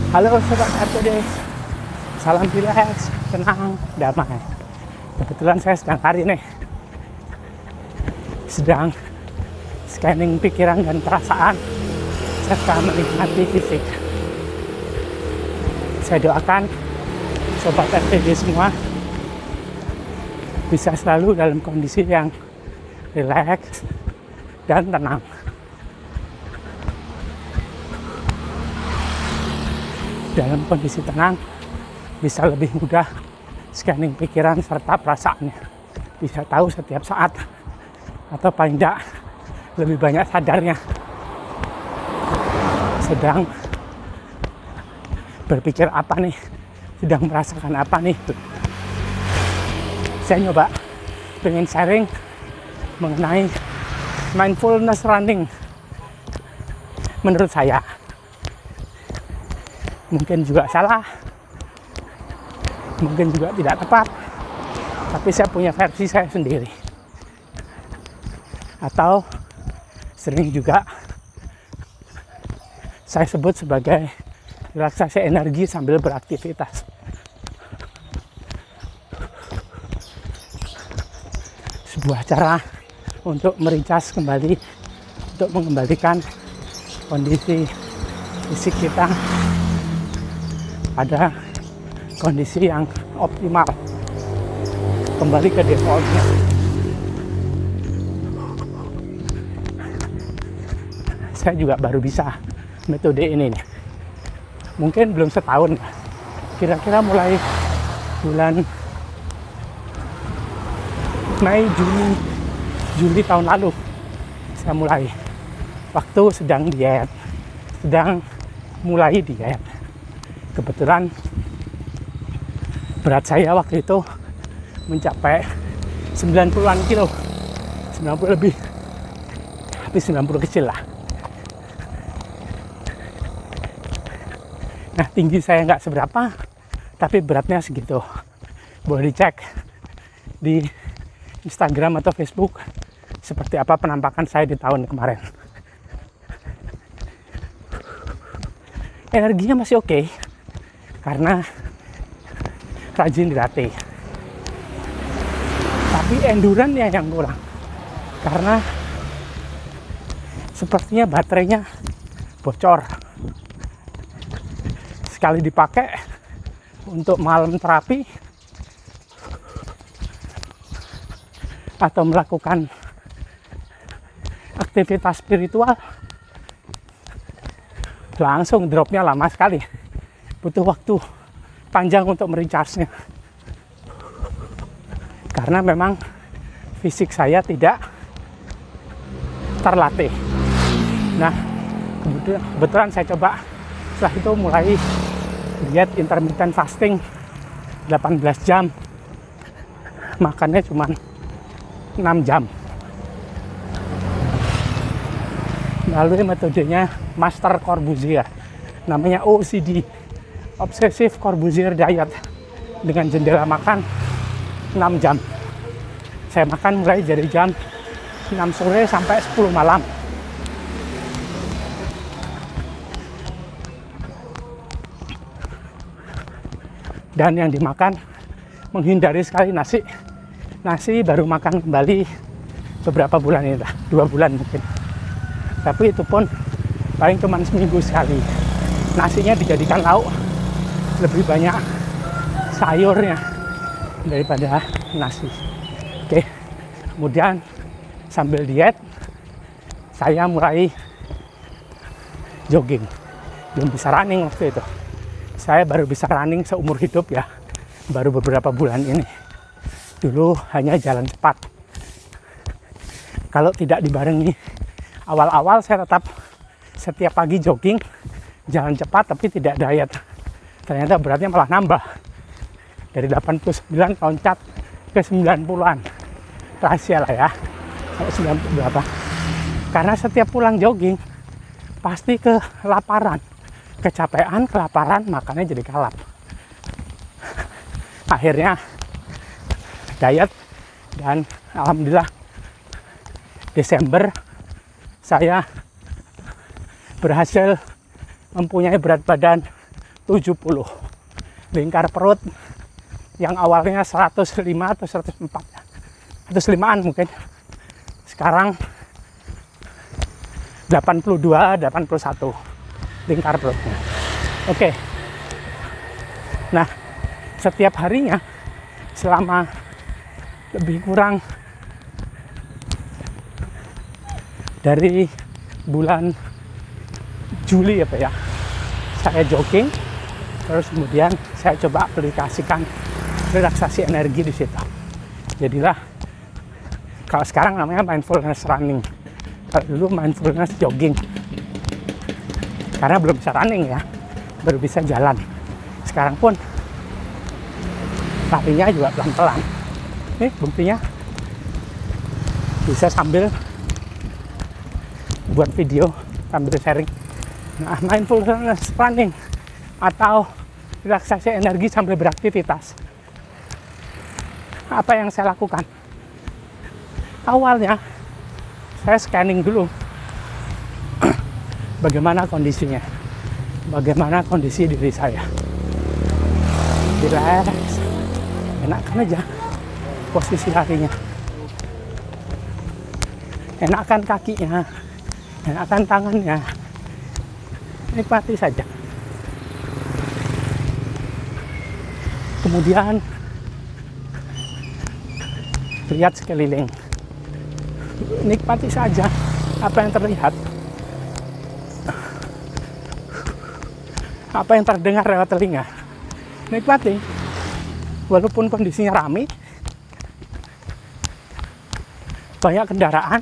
Halo Sobat RTD, salam relax, tenang, damai. Kebetulan saya sedang hari ini sedang scanning pikiran dan perasaan serta menikmati fisik. Saya doakan Sobat RTD semua bisa selalu dalam kondisi yang relax dan tenang. Dalam kondisi tenang bisa lebih mudah scanning pikiran serta perasaannya, bisa tahu setiap saat atau paling tidak lebih banyak sadarnya sedang berpikir apa nih, sedang merasakan apa nih. Saya nyoba pengen sharing mengenai mindfulness running. Menurut saya mungkin juga salah, mungkin juga tidak tepat, tapi saya punya versi saya sendiri. Atau sering juga saya sebut sebagai relaksasi energi sambil beraktivitas. Sebuah cara untuk mericas kembali, untuk mengembalikan kondisi fisik kita pada kondisi yang optimal, kembali ke defaultnya. Saya juga baru bisa metode ini nih, mungkin belum setahun, kira-kira mulai bulan Mei, Juli tahun lalu saya mulai, waktu sedang diet, sedang mulai diet. Kebetulan berat saya waktu itu mencapai 90-an kilo, 90 lebih, tapi 90 kecil lah. Nah, tinggi saya nggak seberapa, tapi beratnya segitu. Boleh dicek di Instagram atau Facebook seperti apa penampakan saya di tahun kemarin. Energinya masih oke, karena rajin dilatih. Tapi endurance-nya yang kurang, karena sepertinya baterainya bocor. Sekali dipakai untuk malam terapi atau melakukan aktivitas spiritual, langsung dropnya lama sekali, butuh waktu panjang untuk mericharge-nya, karena memang fisik saya tidak terlatih. Nah, kebetulan saya coba setelah itu mulai diet intermittent fasting 18 jam, makannya cuma 6 jam. Melalui metodenya Master Corbusier, namanya OCD, Obsessive Corbusier Diet, dengan jendela makan 6 jam. Saya makan mulai dari jam 6 sore sampai 10 malam. Dan yang dimakan menghindari sekali nasi. Nasi baru makan kembali beberapa bulan ini, 2 bulan mungkin. Tapi itu pun paling cuma seminggu sekali. Nasinya dijadikan lauk, lebih banyak sayurnya daripada nasi. Oke, kemudian sambil diet saya mulai jogging. Belum bisa running waktu itu. Saya baru bisa running seumur hidup ya, baru beberapa bulan ini. Dulu hanya jalan cepat. Kalau tidak dibarengi, awal-awal saya tetap setiap pagi jogging, jalan cepat tapi tidak diet. Ternyata beratnya malah nambah. Dari 89 loncat ke 90-an. Rahasia lah ya, sampai 90 berapa. Karena setiap pulang jogging, pasti kelaparan. Kecapean, kelaparan, makannya jadi kalap. Akhirnya diet, dan alhamdulillah Desember saya berhasil mempunyai berat badan 70. Lingkar perut yang awalnya 105 atau 104 ya. 105-an mungkin. Sekarang 82, 81 lingkar perutnya. Oke. Nah, setiap harinya selama lebih kurang dari bulan Juli apa ya, saya jogging, terus kemudian saya coba aplikasikan relaksasi energi di situ. Jadilah kalau sekarang namanya mindfulness running, kalau dulu mindfulness jogging, karena belum bisa running ya, baru bisa jalan. Sekarang pun larinya juga pelan-pelan. Nih buktinya bisa sambil buat video, sambil sharing. Nah, mindfulness running atau relaksasi energi sambil beraktivitas. Apa yang saya lakukan? Awalnya saya scanning dulu bagaimana kondisinya, bagaimana kondisi diri saya. Relax, enakan aja posisi larinya, enakan kakinya, enakan tangannya, nikmati saja. Kemudian lihat sekeliling, nikmati saja apa yang terlihat, apa yang terdengar lewat telinga. Nikmati, walaupun kondisinya ramai, banyak kendaraan,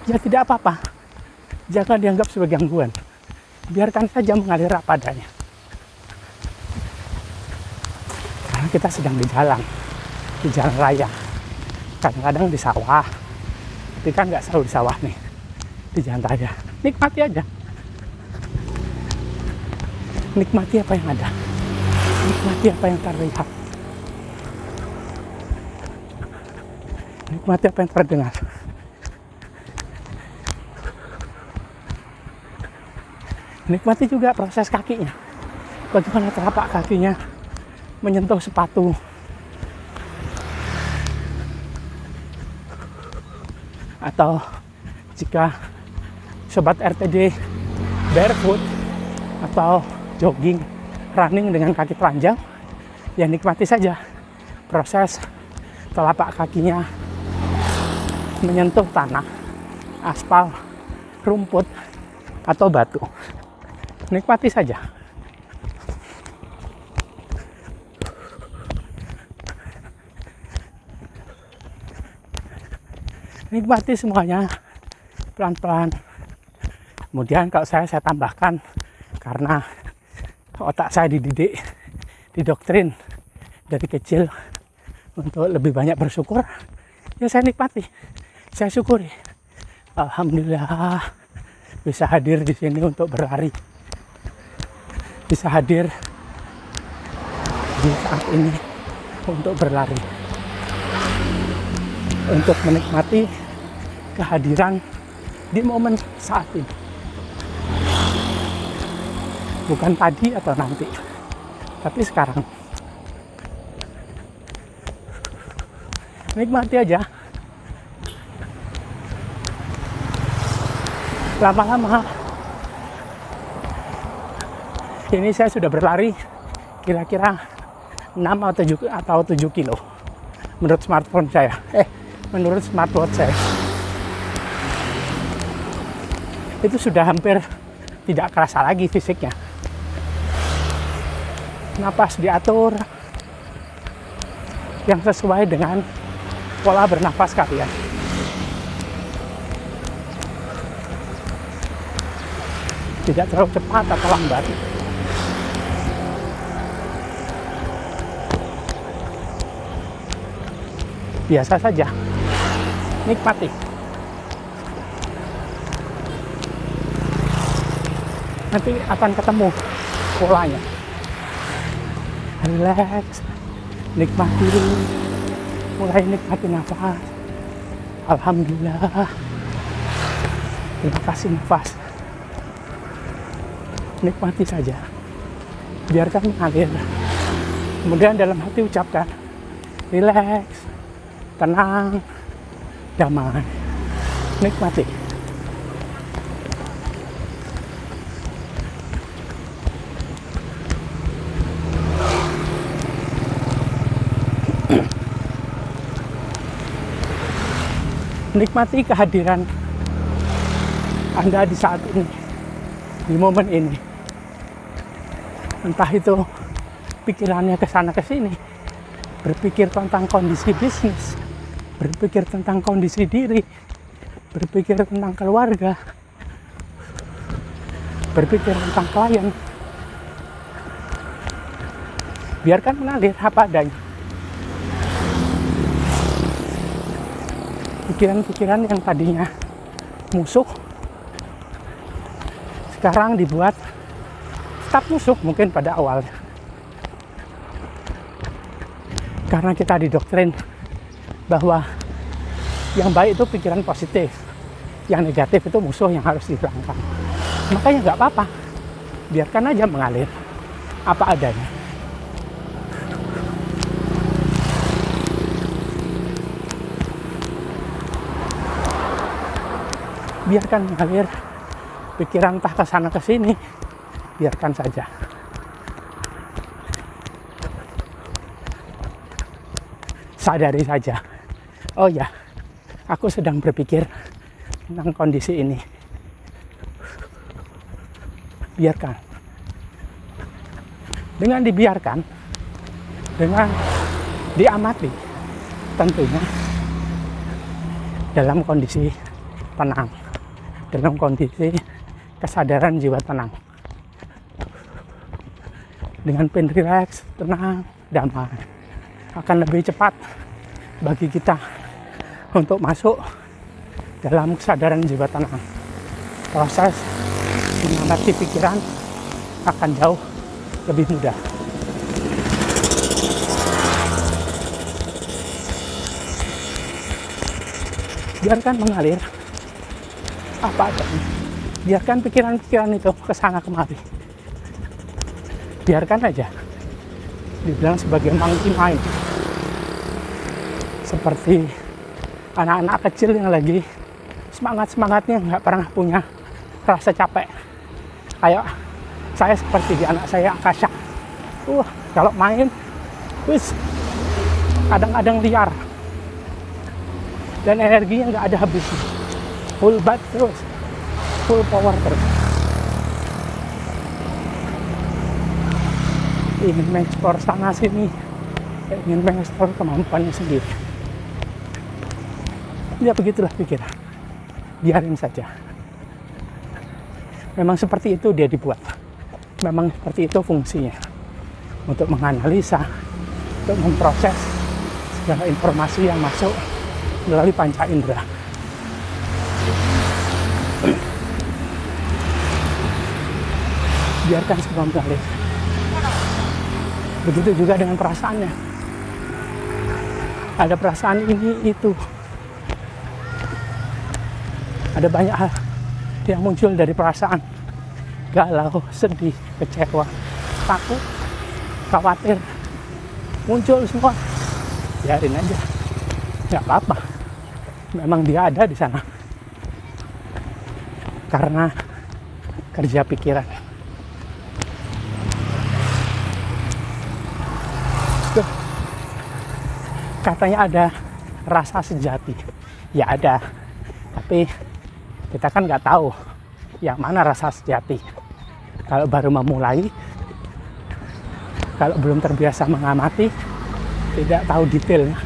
ya tidak apa-apa, jangan dianggap sebagai gangguan, biarkan saja mengalir apa adanya. Karena kita sedang di jalan raya, kadang-kadang di sawah, tapi kan nggak selalu di sawah nih, di jalan raya. Nikmati aja, nikmati apa yang ada, nikmati apa yang terlihat, nikmati apa yang terdengar. Nikmati juga proses kakinya, bagaimana telapak kakinya menyentuh sepatu, atau jika sobat RTD barefoot atau jogging, running dengan kaki telanjang, ya nikmati saja proses telapak kakinya menyentuh tanah, aspal, rumput, atau batu. Nikmati saja. Nikmati semuanya pelan-pelan. Kemudian kalau saya tambahkan, karena otak saya dididik, didoktrin dari kecil untuk lebih banyak bersyukur, ya saya nikmati, saya syukuri. Alhamdulillah bisa hadir di sini untuk berlari, bisa hadir di saat ini untuk berlari, untuk menikmati kehadiran di momen saat ini, bukan tadi atau nanti, tapi sekarang. Nikmati aja. Lama-lama ini saya sudah berlari kira-kira 6 atau 7 kilo menurut smartphone saya, menurut smartwatch saya. Itu sudah hampir tidak kerasa lagi fisiknya. Napas diatur yang sesuai dengan pola bernafas kalian. Tidak terlalu cepat atau lambat. Biasa saja. Nikmati. Nanti akan ketemu polanya. Relax. Nikmati. Mulai nikmati nafas. Alhamdulillah. Terima kasih nafas. Nikmati saja. Biarkan mengalir. Kemudian dalam hati ucapkan, rileks, tenang, damai. Nikmati. Nikmati kehadiran Anda di saat ini, di momen ini. Entah itu pikirannya ke sana ke sini, berpikir tentang kondisi bisnis, berpikir tentang kondisi diri, berpikir tentang keluarga, berpikir tentang klien. Biarkan mengalir apa adanya. Pikiran-pikiran yang tadinya musuh sekarang dibuat tetap musuh mungkin pada awalnya, karena kita didoktrin bahwa yang baik itu pikiran positif, yang negatif itu musuh yang harus dihilangkan. Makanya nggak apa-apa, biarkan aja mengalir apa adanya. Biarkan mengalir, pikiran entah ke sana ke sini, biarkan saja. Sadari saja, oh ya, aku sedang berpikir tentang kondisi ini. Biarkan. Dengan dibiarkan, dengan diamati, tentunya dalam kondisi tenang, dalam kondisi kesadaran jiwa tenang, dengan pen relax, tenang, damai, akan lebih cepat bagi kita untuk masuk dalam kesadaran jiwa tenang. Proses mengamati pikiran akan jauh lebih mudah. Biarkan mengalir apa adanya. Biarkan pikiran-pikiran itu kesana kemari. Biarkan aja. Dibilang sebagai monkey mind. Seperti anak-anak kecil yang lagi semangat-semangatnya nggak pernah punya rasa capek. Kayak saya seperti di anak saya Akasha. Kalau main, kadang-kadang liar. Dan energinya nggak ada habisnya. Full bat terus, full power terus. Ingin mengeksplor sana sini, ingin mengeksplor kemampuannya sendiri. Ya begitulah pikiran. Biarin saja. Memang seperti itu dia dibuat. Memang seperti itu fungsinya. Untuk menganalisa, untuk memproses segala informasi yang masuk melalui panca indera. Biarkan semua mengalir. Begitu juga dengan perasaannya. Ada perasaan ini, itu. Ada banyak hal yang muncul dari perasaan. Galau, sedih, kecewa, takut, khawatir. Muncul semua. Biarin aja. Nggak apa-apa. Memang dia ada di sana. Karena kerja pikiran. Katanya ada rasa sejati. Ya ada. Tapi kita kan nggak tahu yang mana rasa sejati. Kalau baru memulai, kalau belum terbiasa mengamati, tidak tahu detailnya,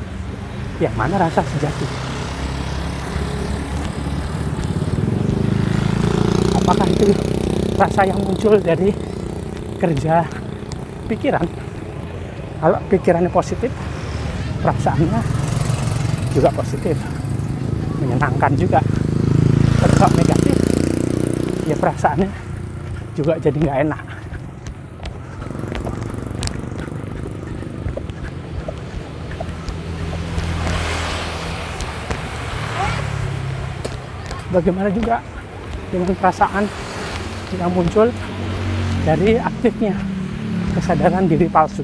yang mana rasa sejati. Apakah itu rasa yang muncul dari kerja pikiran? Kalau pikirannya positif, perasaannya juga positif, menyenangkan juga. Kalau negatif, ya perasaannya juga jadi nggak enak. Bagaimana juga dengan perasaan yang muncul dari aktifnya kesadaran diri palsu.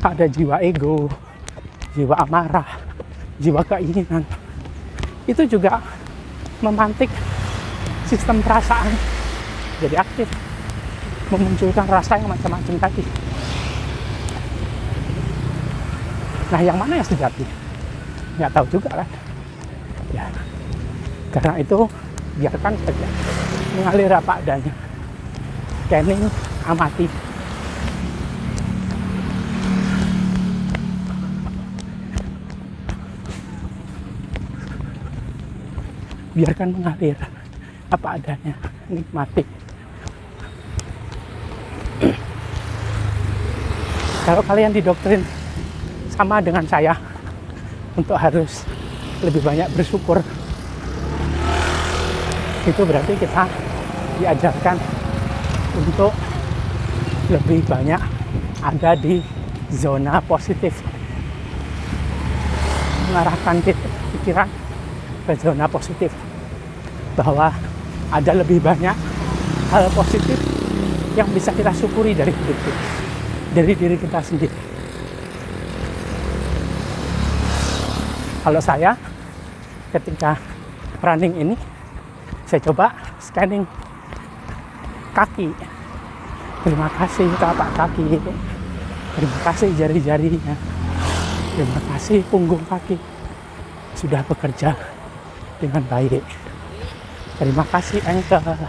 Ada jiwa ego, jiwa amarah, jiwa keinginan. Itu juga memantik sistem perasaan jadi aktif, memunculkan rasa yang macam-macam tadi. Nah, yang mana yang sejati? Nggak tahu juga kan. Ya, karena itu biarkan saja mengalir apa adanya. Scanning, amati. Biarkan mengalir apa adanya, nikmati. Kalau kalian didoktrin sama dengan saya untuk harus lebih banyak bersyukur, itu berarti kita diajarkan untuk lebih banyak ada di zona positif, mengarahkan pikiran ke zona positif, bahwa ada lebih banyak hal positif yang bisa kita syukuri dari hidup kita, dari diri kita sendiri. Kalau saya ketika running ini, saya coba scanning kaki. Terima kasih telapak kaki itu, terima kasih jari-jarinya, terima kasih punggung kaki sudah bekerja dengan baik. Terima kasih ankle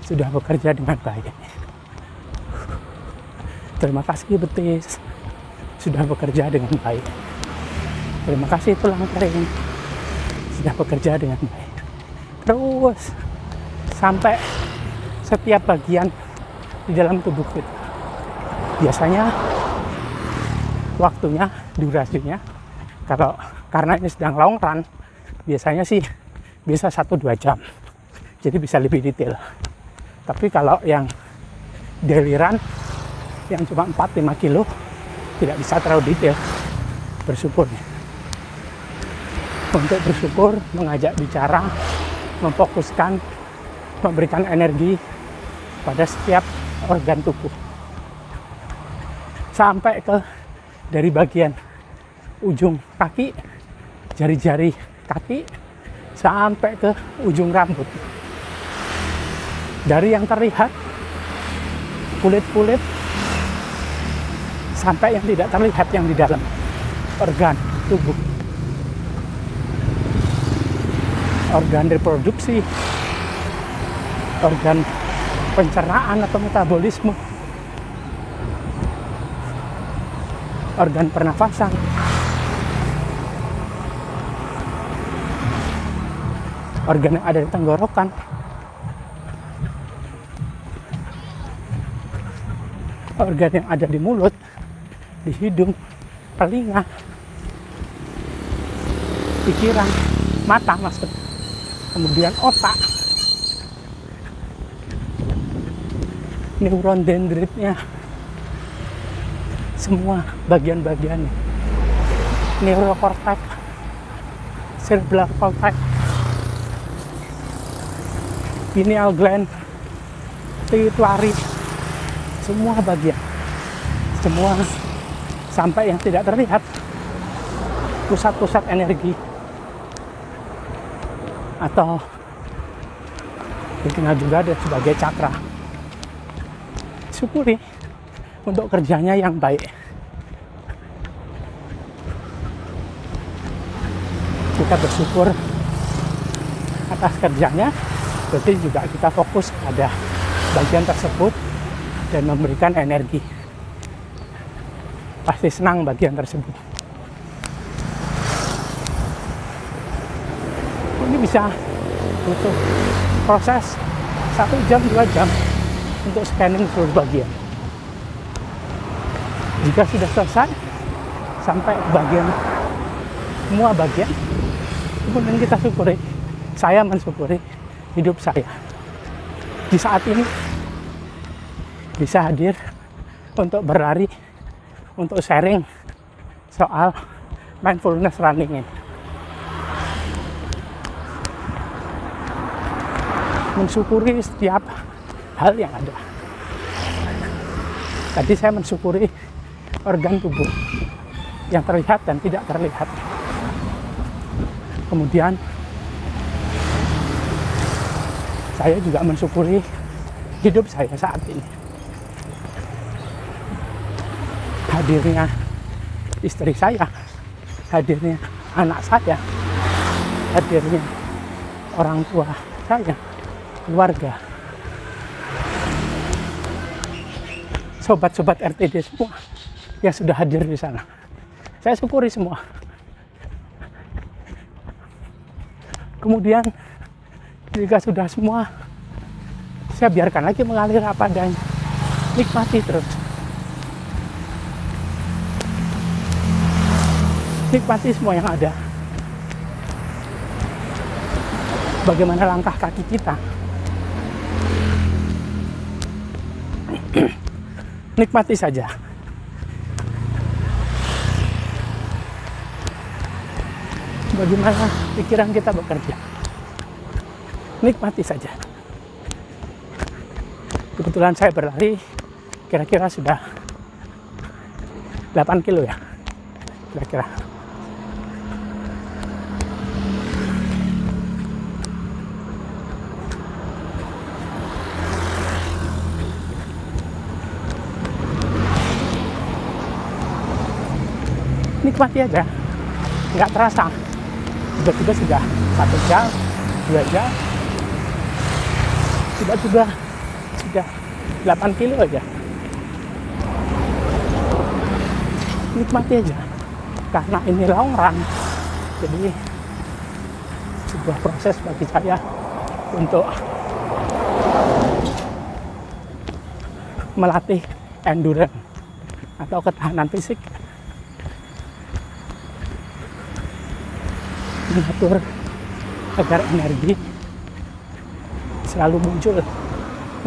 sudah bekerja dengan baik. Terima kasih betis sudah bekerja dengan baik. Terima kasih tulang kering sudah bekerja dengan baik. Terus sampai setiap bagian di dalam tubuh kita. Biasanya waktunya, durasinya, karena ini sedang long run, biasanya sih bisa 1-2 jam. Jadi bisa lebih detail. Tapi kalau yang daily run yang cuma 4-5 kilo, tidak bisa terlalu detail bersyukurnya. Untuk bersyukur, mengajak bicara, memfokuskan, memberikan energi pada setiap organ tubuh. Sampai ke dari bagian ujung kaki, jari-jari kaki, sampai ke ujung rambut. Dari yang terlihat, kulit-kulit, sampai yang tidak terlihat yang di dalam organ tubuh. Organ reproduksi, organ pencernaan atau metabolisme, organ pernafasan, organ yang ada di tenggorokan, organ yang ada di mulut, di hidung, telinga, pikiran, mata maksudnya. Kemudian otak, neuron dendritnya, semua bagian-bagiannya, neurokorteks, cerebral cortex, pineal gland, pituitary, semua bagian, semua sampai yang tidak terlihat, pusat-pusat energi atau dikenal juga sebagai cakra. Syukuri untuk kerjanya yang baik. Kita bersyukur atas kerjanya, berarti juga kita fokus pada bagian tersebut dan memberikan energi. Pasti senang bagian tersebut. Ini bisa butuh proses 1 jam 2 jam untuk scanning seluruh bagian. Jika sudah selesai sampai bagian, semua bagian, kemudian kita syukuri. Saya mensyukuri hidup saya di saat ini bisa hadir untuk berlari, untuk sharing soal mindfulness running ini. mensyukuri setiap hal yang ada. Tadi saya mensyukuri organ tubuh yang terlihat dan tidak terlihat. Kemudian saya juga mensyukuri hidup saya saat ini. Hadirnya istri saya, hadirnya anak saya, hadirnya orang tua saya, keluarga, sobat-sobat RTD semua yang sudah hadir di sana. Saya syukuri semua. Kemudian jika sudah semua, saya biarkan lagi mengalir apa adanya. Nikmati terus. Nikmati semua yang ada. Bagaimana langkah kaki kita. Nikmati saja. Bagaimana pikiran kita bekerja. Nikmati saja. Kebetulan saya berlari kira-kira sudah 8 kilo ya. Kira-kira. Nikmati aja, nggak terasa. Tiba-tiba sudah 1 jam, 2 jam, tiba-tiba sudah 8 kilo aja. Nikmati aja, karena ini long run, jadi sebuah proses bagi saya untuk melatih endurance atau ketahanan fisik, mengatur agar energi selalu muncul,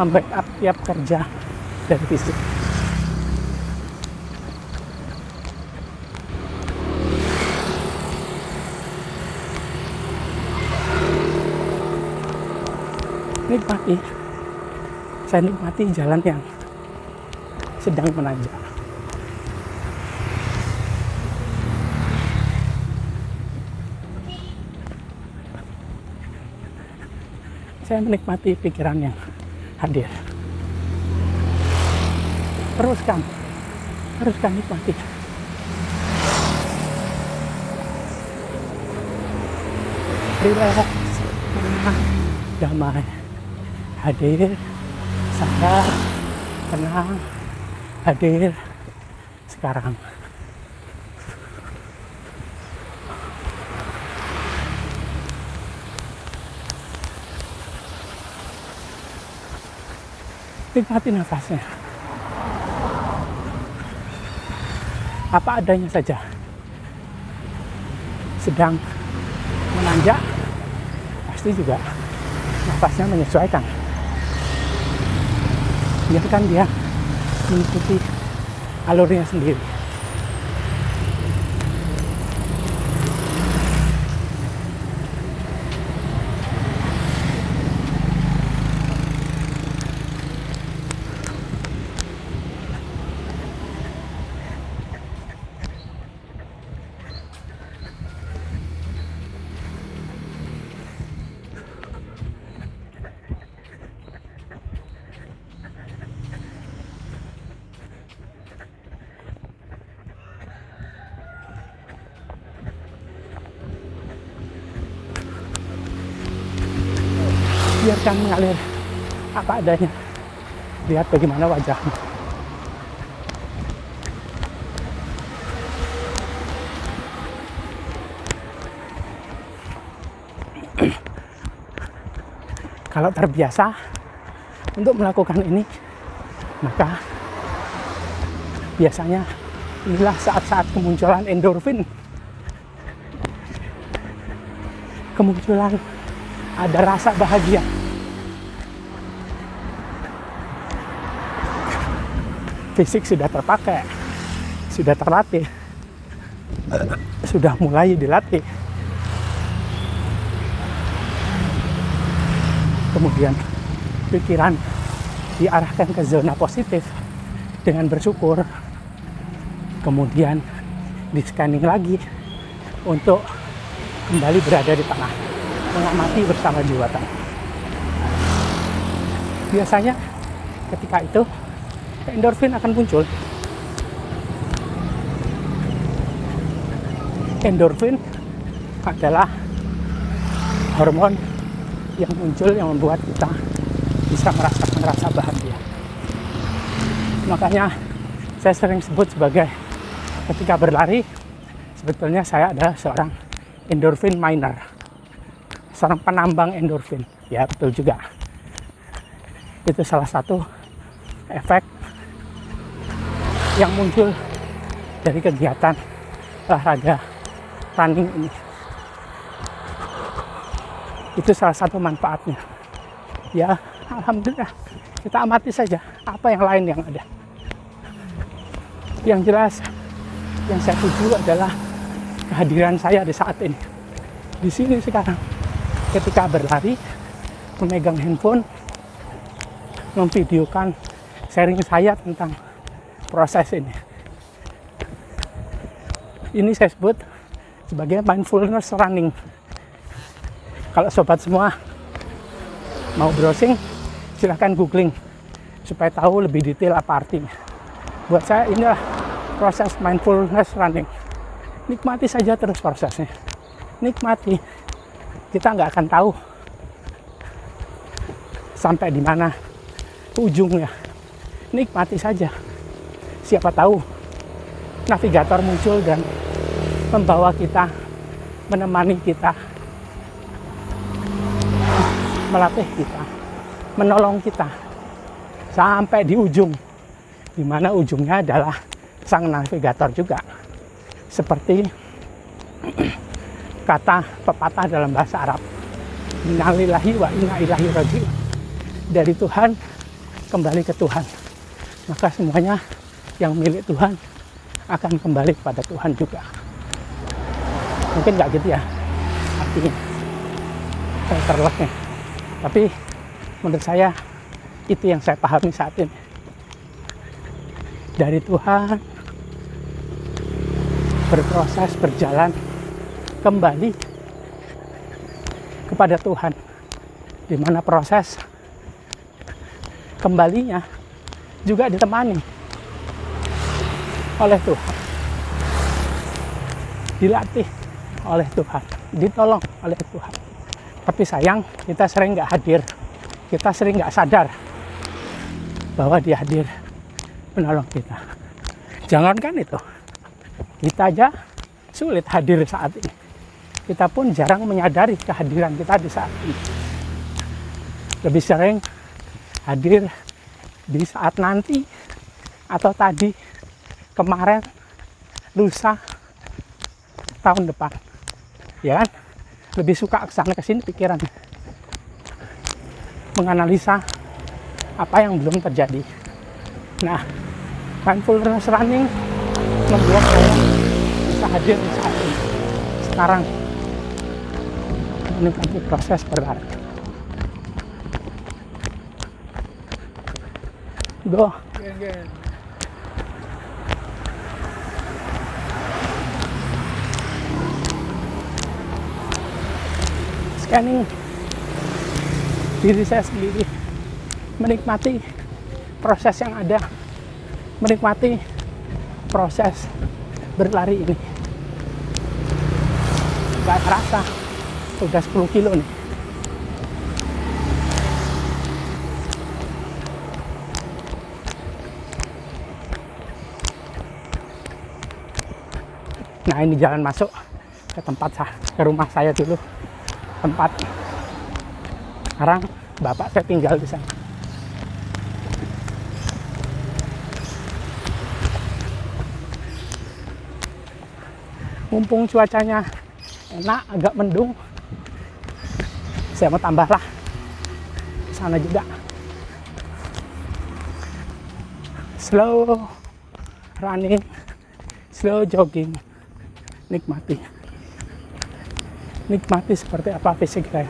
membackup tiap kerja dari fisik. Nikmati, saya nikmati jalan yang sedang menanjak. Saya menikmati pikiran yang hadir. Teruskan nikmati. Relax, damai, hadir, sadar, tenang, hadir sekarang. Nikmati nafasnya. Apa adanya saja. Sedang menanjak, pasti juga nafasnya menyesuaikan. Biarkan dia mengikuti alurnya sendiri. Biarkan mengalir apa adanya. Lihat bagaimana wajahmu. Kalau terbiasa untuk melakukan ini, maka biasanya inilah saat-saat kemunculan endorfin, kemunculan ada rasa bahagia. Fisik sudah terpakai, sudah terlatih, sudah mulai dilatih. kemudian pikiran diarahkan ke zona positif dengan bersyukur, kemudian di scanning lagi untuk kembali berada di tengah, mengamati bersama jiwatan. Biasanya ketika itu endorfin akan muncul. Endorfin adalah hormon yang muncul yang membuat kita bisa merasakan rasa bahagia. Makanya saya sering sebut sebagai ketika berlari, sebetulnya saya adalah seorang endorfin miner, seorang penambang endorfin. Ya betul juga. Itu salah satu efek yang muncul dari kegiatan olahraga running ini. Itu salah satu manfaatnya. Ya, alhamdulillah kita amati saja apa yang lain yang ada. Yang jelas yang saya tuju adalah kehadiran saya di saat ini, di sini sekarang, ketika berlari, memegang handphone, memvideokan sharing saya tentang proses ini. Ini saya sebut sebagai mindfulness running. Kalau sobat semua mau browsing, silahkan googling supaya tahu lebih detail apa artinya. Buat saya inilah proses mindfulness running. Nikmati saja terus prosesnya. Nikmati. Kita nggak akan tahu sampai di mana ujungnya. Nikmati saja. Siapa tahu navigator muncul dan membawa kita, menemani kita, melatih kita, menolong kita sampai di ujung, di mana ujungnya adalah sang navigator juga. Seperti kata pepatah dalam bahasa Arab, innalillahi wa inna ilaihi raji'un. Dari Tuhan kembali ke Tuhan. Maka semuanya yang milik Tuhan akan kembali kepada Tuhan juga. Mungkin nggak gitu ya artinya, terleknya. Tapi menurut saya itu yang saya pahami saat ini. Dari Tuhan berproses berjalan kembali kepada Tuhan, di mana proses kembalinya juga ditemani oleh Tuhan, dilatih oleh Tuhan, ditolong oleh Tuhan. Tapi sayang kita sering nggak hadir, kita sering nggak sadar bahwa Dia hadir menolong kita. Jangankan itu, kita aja sulit hadir saat ini. Kita pun jarang menyadari kehadiran kita di saat ini. Lebih sering hadir di saat nanti, atau tadi, kemarin, lusa, tahun depan. Ya kan? Lebih suka kesana kesini pikiran, menganalisa apa yang belum terjadi. Nah, mindfulness running membuat saya bisa hadir di saat ini, sekarang, menikmati proses berlari. Go. Scanning diri saya sendiri, menikmati proses yang ada, menikmati proses berlari ini. Gak terasa udah 10 kilo nih. Nah, ini jalan masuk ke tempat ke rumah saya dulu. Tempat sekarang bapak saya tinggal di sana. Mumpung cuacanya enak, agak mendung, saya mau tambahlah ke sana juga. Slow running, slow jogging, nikmati seperti apa fisik saya.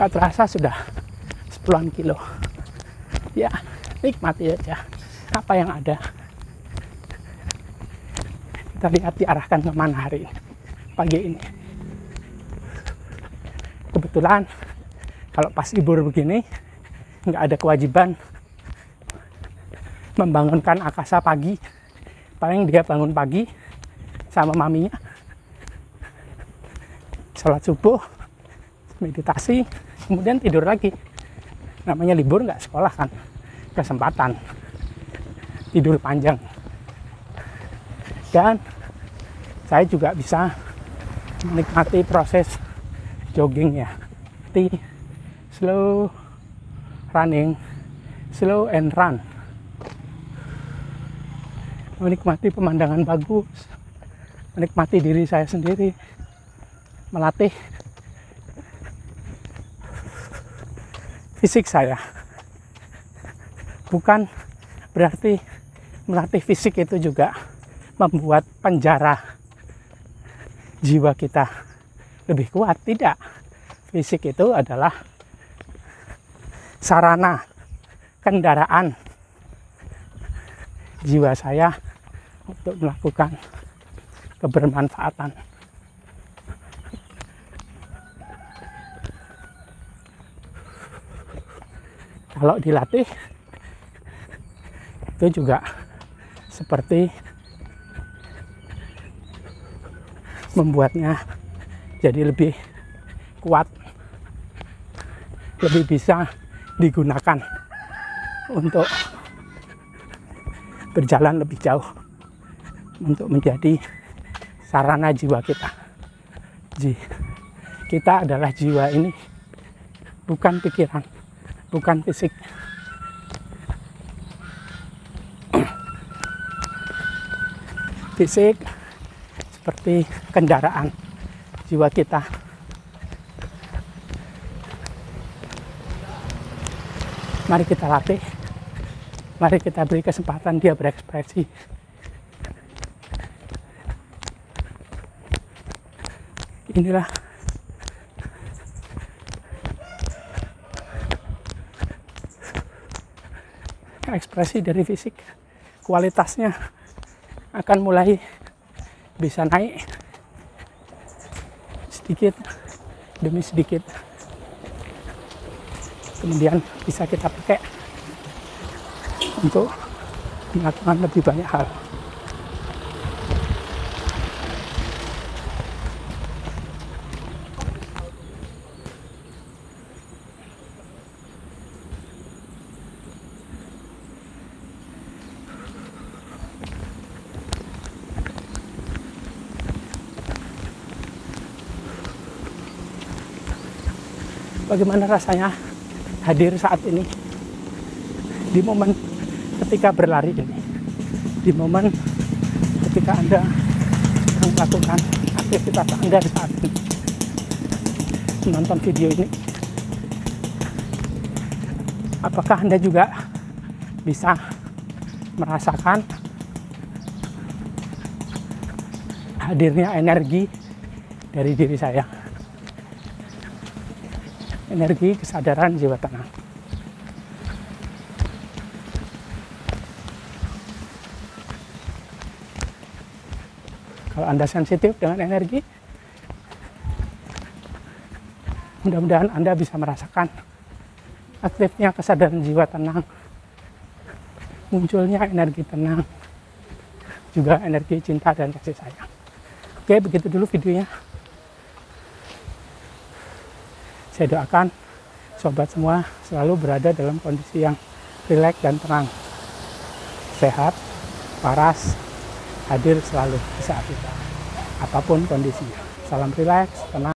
Gak terasa sudah 10-an kilo. Ya, nikmati aja apa yang ada. Kita lihat diarahkan kemana hari ini, pagi ini. Kebetulan kalau pas libur begini nggak ada kewajiban membangunkan Akasa pagi. Paling dia bangun pagi sama maminya, sholat subuh, meditasi, kemudian tidur lagi. Namanya libur, nggak sekolah kan, kesempatan tidur panjang. Dan saya juga bisa menikmati proses joggingnya, slow running, slow and run. Menikmati pemandangan bagus, menikmati diri saya sendiri, melatih fisik saya. Bukan berarti melatih fisik itu juga membuat penjara jiwa kita lebih kuat. Tidak. Fisik itu adalah sarana kendaraan jiwa saya untuk melakukan kebermanfaatan. Kalau dilatih, itu juga seperti membuatnya jadi lebih kuat, lebih bisa digunakan untuk berjalan lebih jauh, untuk menjadi sarana jiwa kita. Kita adalah jiwa ini, bukan pikiran, bukan fisik. Fisik seperti kendaraan jiwa kita. Mari kita latih, mari kita beri kesempatan dia berekspresi. Inilah ekspresi dari fisik. Kualitasnya akan mulai bisa naik sedikit demi sedikit. Kemudian bisa kita pakai untuk melakukan lebih banyak hal. Bagaimana rasanya hadir saat ini, di momen ketika berlari ini, di momen ketika Anda melakukan aktivitas Anda saat ini, menonton video ini? Apakah Anda juga bisa merasakan hadirnya energi dari diri saya? Energi kesadaran jiwa tenang. Kalau Anda sensitif dengan energi, mudah-mudahan Anda bisa merasakan aktifnya kesadaran jiwa tenang, munculnya energi tenang, juga energi cinta dan kasih sayang. Oke, begitu dulu videonya. Saya doakan sobat semua selalu berada dalam kondisi yang rileks dan tenang, sehat, waras, hadir selalu di saat itu, apapun kondisinya. Salam rileks, tenang.